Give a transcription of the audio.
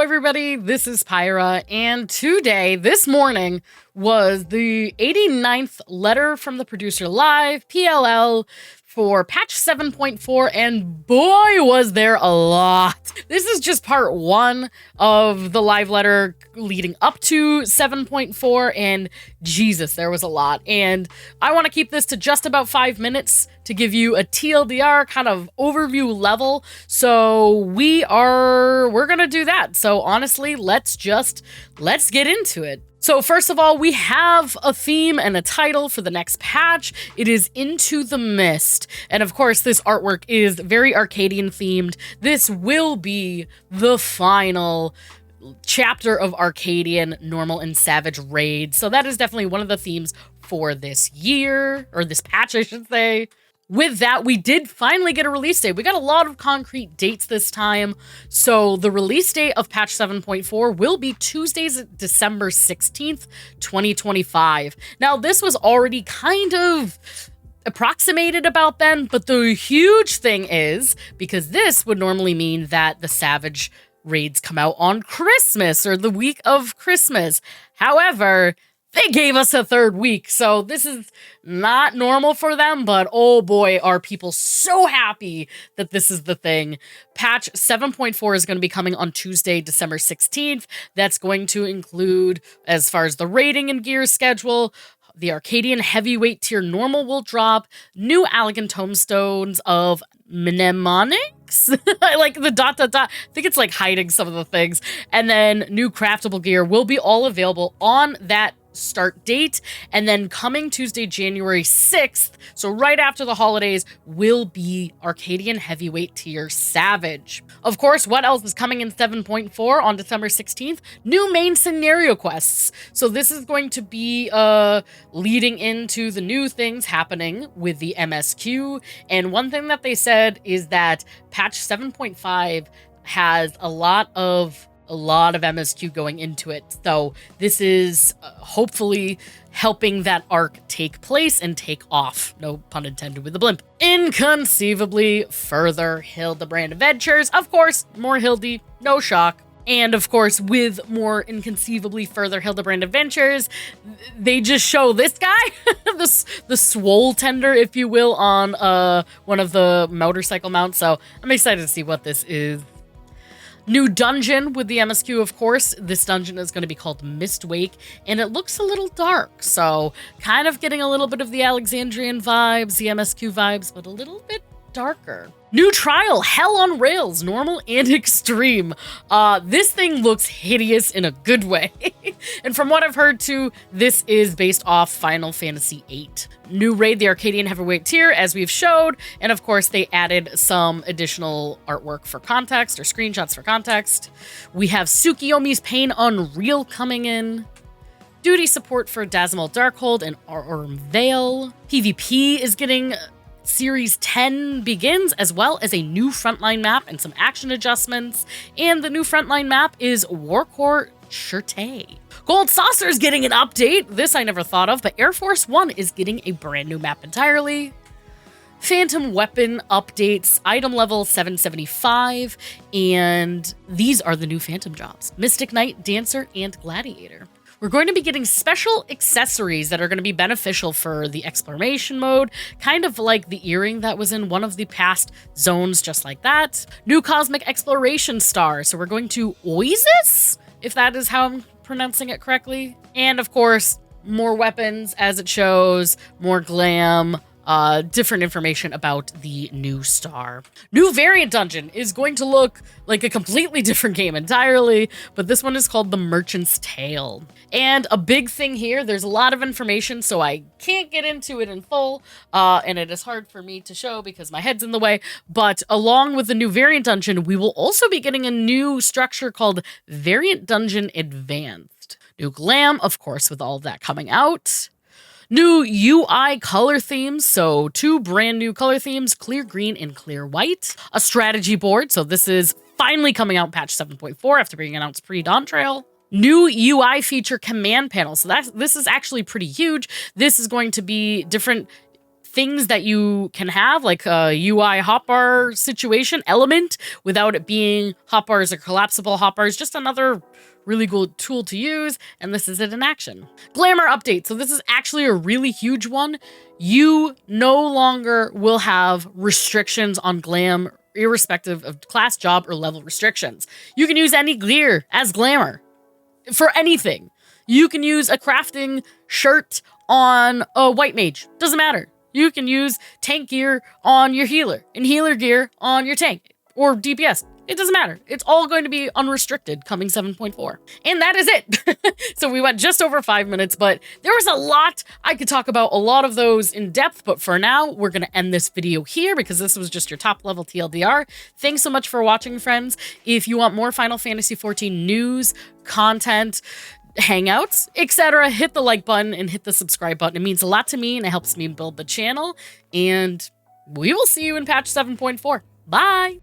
everybody, this is Pyra, and today, this morning, was the 89th letter from the producer live, PLL, for patch 7.4, and boy, was there a lot. This is just part 1 of the live letter leading up to 7.4, and Jesus, there was a lot. And I want to keep this to just about 5 minutes to give you a TLDR kind of overview level. So we're gonna do that. So honestly, let's get into it. So first of all, we have a theme and a title for the next patch. It is Into the Mist. And of course, this artwork is very Arcadian themed. This will be the final chapter of Arcadian Normal and Savage Raid. So that is definitely one of the themes for this year, or this patch, I should say. With that, we did finally get a release date. We got a lot of concrete dates this time. So the release date of patch 7.4 will be Tuesday, December 16th, 2025. Now, this was already kind of approximated about then, but the huge thing is, because this would normally mean that the Savage raids come out on Christmas or the week of Christmas. However, they gave us a third week, so this is not normal for them, but oh boy, are people so happy that this is the thing. Patch 7.4 is going to be coming on Tuesday, December 16th. That's going to include, as far as the rating and gear schedule, the Arcadian Heavyweight Tier Normal will drop, new Elegant Tombstones of Mnemonics? I like the ... I think it's like hiding some of the things. And then new craftable gear will be all available on that start date, and then coming Tuesday, January 6th, so right after the holidays, will be Arcadian Heavyweight Tier Savage. Of course, what else is coming in 7.4 on December 16th? New main scenario quests. So this is going to be leading into the new things happening with the MSQ, and one thing that they said is that patch 7.5 has a lot of MSQ going into it. So this is hopefully helping that arc take place and take off. No pun intended with the blimp. Inconceivably further Hildibrand adventures. Of course, more Hildy, no shock. And of course, with more inconceivably further Hildibrand adventures, they just show this guy, the swole tender, if you will, on one of the motorcycle mounts. So I'm excited to see what this is. New dungeon with the MSQ, of course. This dungeon is going to be called Mistwake, and it looks a little dark, so kind of getting a little bit of the Alexandrian vibes, the MSQ vibes, but a little bit darker. New trial, Hell on Rails, normal and extreme. This thing looks hideous in a good way. And from what I've heard too, this is based off Final Fantasy VIII. New raid, the Arcadian Heavyweight Tier, as we've showed. And of course, they added some additional artwork for context, or screenshots for context. We have Tsukiyomi's Pain Unreal coming in. Duty support for Dazzle Darkhold and Aurum Vale. PvP is getting Series 10 begins, as well as a new frontline map and some action adjustments. And the new frontline map is Warcore Cherté. Gold Saucer is getting an update. This I never thought of, but Air Force One is getting a brand new map entirely. Phantom Weapon updates, item level 775, and these are the new Phantom jobs: Mystic Knight, Dancer, and Gladiator. We're going to be getting special accessories that are going to be beneficial for the exploration mode, kind of like the earring that was in one of the past zones, just like that. New Cosmic Exploration Star, so we're going to Oasis, if that is how I'm pronouncing it correctly. And of course, more weapons as it shows, more glam, different information about the new star. New variant dungeon is going to look like a completely different game entirely, but this one is called The Merchant's Tale. And a big thing here, there's a lot of information, so I can't get into it in full, and it is hard for me to show because my head's in the way, but along with the new variant dungeon, we will also be getting a new structure called Variant Dungeon Advanced. New glam, of course, with all of that coming out. New UI color themes, so 2 brand new color themes, clear green and clear white. A strategy board, so this is finally coming out in patch 7.4 after being announced pre-Dawn Trail. New UI feature command panel, so this is actually pretty huge. This is going to be different things that you can have, like a UI hotbar situation element, without it being hotbars or collapsible hotbars. Just another really good tool to use, and this is it in action. Glamour update. So this is actually a really huge one. You no longer will have restrictions on Glam, irrespective of class, job, or level restrictions. You can use any gear as Glamour for anything. You can use a crafting shirt on a white mage. Doesn't matter. You can use tank gear on your healer and healer gear on your tank or DPS. It doesn't matter. It's all going to be unrestricted coming 7.4. And that is it. So we went just over 5 minutes, but there was a lot. I could talk about a lot of those in depth, but for now, we're going to end this video here because this was just your top level TLDR. Thanks so much for watching, friends. If you want more Final Fantasy XIV news, content, hangouts, etc., hit the like button and hit the subscribe button. It means a lot to me and it helps me build the channel. And we will see you in patch 7.4. Bye.